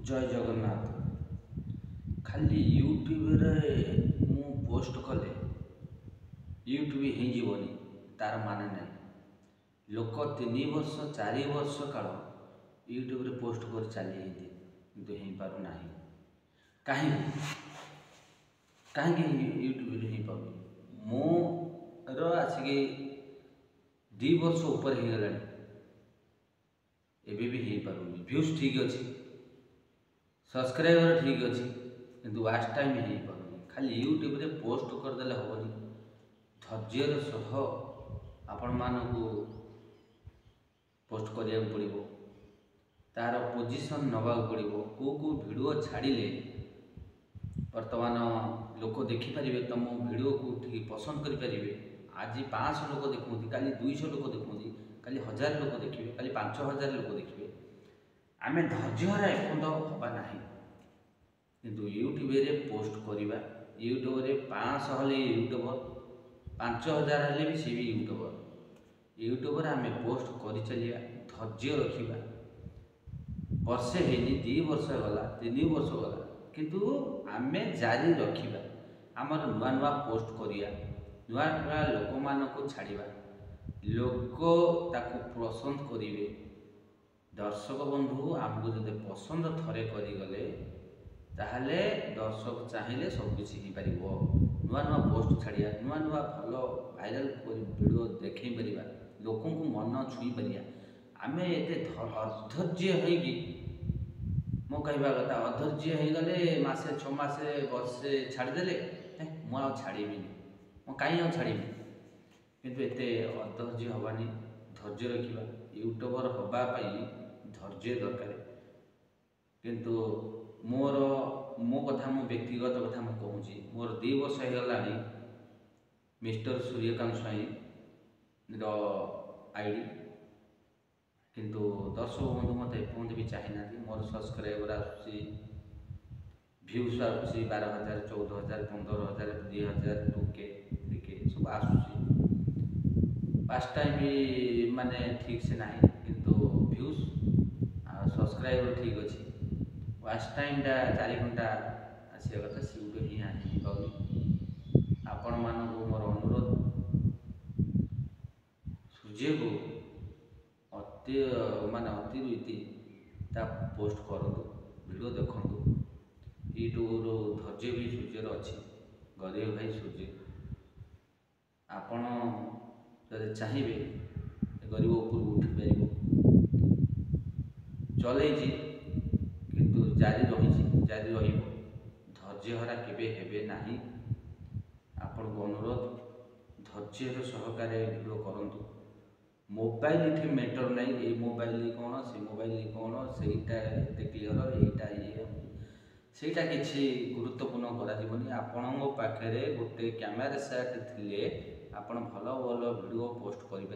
जय जगन्नाथ। खाली यूट्यूब रे मु पोस्ट कले यूट्यूब हो जीवनी तार माने नहीं। लोक 3 वर्ष 4 वर्ष काल यूट्यूब रे पोस्ट कर चली किंतु हो पार ना कहीं कहीं यूट्यूब रे हो पार मोर आसिक 2 वर्ष ऊपर हो गला एबे भी हो पारुनी। व्यूज ठीक अच्छी, सब्सक्राइबर ठीक अच्छी किंतु वाच टाइम हो पारुनी। खाली यूट्यूब रे पोस्ट करदेले हेनी, धैर्यर सह आपण मानू पोस्ट करिया पड़ो, तार पोजिशन नवा पड़ो। को वीडियो छाड़िले वर्तमान लोक देखिपारे, तुम वीडियो को ठीक पसंद करें। आज 500 लोक देखुं, काली 200 लोक देखुं, काली 1000 लोक देखिए, काली 5000 लोक देखिए। आम धैर्यहरा एपर्यंत हवा ना किंतु यूट्यूब रे पोस्ट करवा। यूट्यूब रे 500 हेले यूट्यूबर, 5000 हेले भी सी भी यूट्यूबर। यूट्यूब आम पोस्ट कर चलिए, धैर्य रखा। वर्षे है 2 वर्ष गला, 3 वर्ष गला किंतु आम जारी रखा। आमर नुआ नुआ पोस्ट करिया, नुआ नुआ लोक मानक छाड़िबा, लोक ताकू पसंद करेंगे। दर्शक बंधु आमको जब पसंद थरे करगले ताहले दर्शक चाहिए सबकिछ हो पार। नुआ नुआ पोस्ट छाड़िया, नुआ नुआ भल भाइराल वीडियो देखे पारिबा, लोक मन छुई पारिया। आम एत अधैर्य होगी मो कहवा कथा, अधैर्य हो गले मसे 6 मास वर्षे छाड़देले मुझे छाड़बी मो कहीं छाड़बी। किंतु एत अधैर्य हवानी, धैर्य रखा। यूट्यूबर हाँपाई धैर्य दरकार। किंतु मोर मो कथा मो व्यक्तिगत कथा मुझे कहूँ, मोर 2 वर्ष होगा मिस्टर सूर्यकांत स्वाई आईडी। किंतु दर्शक बंधु मत एपर्यंत भी चाही ना। मोर सब्सक्राइबर आसूसी, व्यूज आसूसी 12,000 14,000 15,000 2,000 2K 3K सब आसूसी। पास टाइम भी माने ठीक से ना किंतु व्यूज आ सब्सक्राइबर ठीक अच्छी। वाच टाइम टा 4 घंटा आसा कथा सी ही पाऊनी। आपण मानू मोर अनुरोध, सूर्य को अति माने अतिरुति पोस्ट करूँ, वीडियो देखूँ। यूट्यूब धैर्य भी सूर्यर अच्छी, गरीब भाई सूर्य। आपण जब चाहिए गरीब उपरକୁ उठी पार चलैछि किंतु जारी रही जारी धैर्यहरा केबे हेबे नाही। आपण को अनुरोध, धैर्यर सहकारे वीडियो करंतु। मोबाइल इठी मैटर नहीं, ये मोबाइल कौन से मोबाइल कौन सेटा एत क्लीयर एटा ये सेटा किसी गुरुत्वपूर्ण कराଯିबनी। आपणो पाखरे गोटे कैमेरा सेट थिले आपण भल भल वीडियो पोस्ट करें,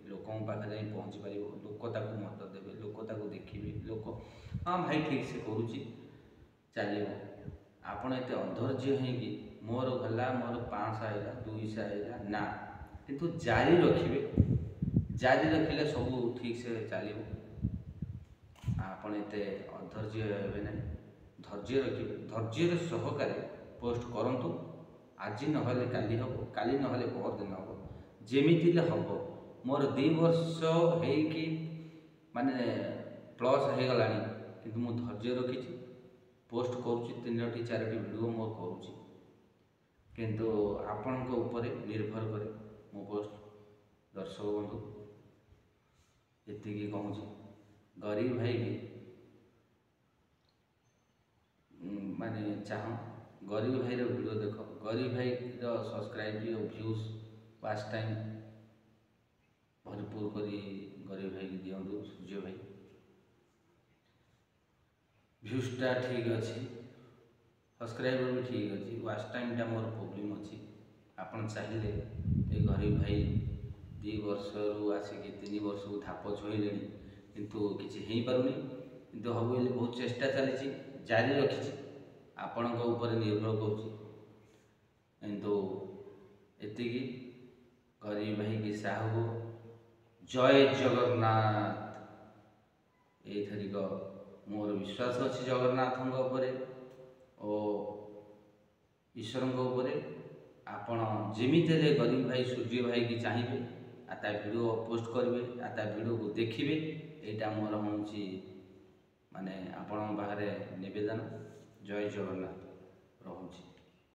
लोक पाखे पहुँची पार, लोक ताकू मत देवे, लोक ताकू देखिए, लोक हाँ भाई ठीक से करुच्ची चलो। आपण एत अधैर्य होगी मोर गला मोर 500 आएगा 200 आएगा ना, किंतु जारी रखिए। जारी रखिले सब ठीक से चलो। आपण एत अधैर्य हे ना, धैर्य रखिए। धैर्यर सहकार पोस्ट करूँ। आज नहले काली हम, काली नहले बहुत दिन हम, जमीती हम। मोर 2 वर्ष होगी माने प्लस हो गला किंतु मु धैर्य रखी पोस्ट करुच्ची। 3टी 4टी वीडियो मोर करुच्ची किंतु आपण ऊपर निर्भर करे मो पोस्ट। दर्शक बंधु एति कहूँ, गरीब भाई माने चाह गरीब भाई वीडियो देख, गरीब भाई सब्सक्राइब व्यूज वाच टाइम भरपूर करी गरीब भाई की दिंतु। सूर्य भाई व्यूजटा ठीक अच्छी, सब्सक्राइबर भी ठीक अच्छी, वाच टाइम टा मोर प्रोब्लेम अच्छी। आपन चाहिए ये गरीब भाई 2 वर्ष रु आसिक 3 वर्ष को थाप छुईले किंतु किसी हो पारुनी। किंतु हम बोले बहुत चेष्टा चली जारी रखी, आपण ऊपर निर्भर करुच्ची। किंतु एति गरीब भाई की साहू जय जगन्नाथ। ये मोर विश्वास अच्छी जगन्नाथ उपरे ओ ईश्वर उपरे आपण जमीते गरीब भाई सूर्य भाई की चाहिए ता भिडियो पोस्ट करेंगे ता भिडियो को देखिए यहाँ मोर हूँ माने आपण बाहर निवेदन। जय जगन्नाथ। रहुछि।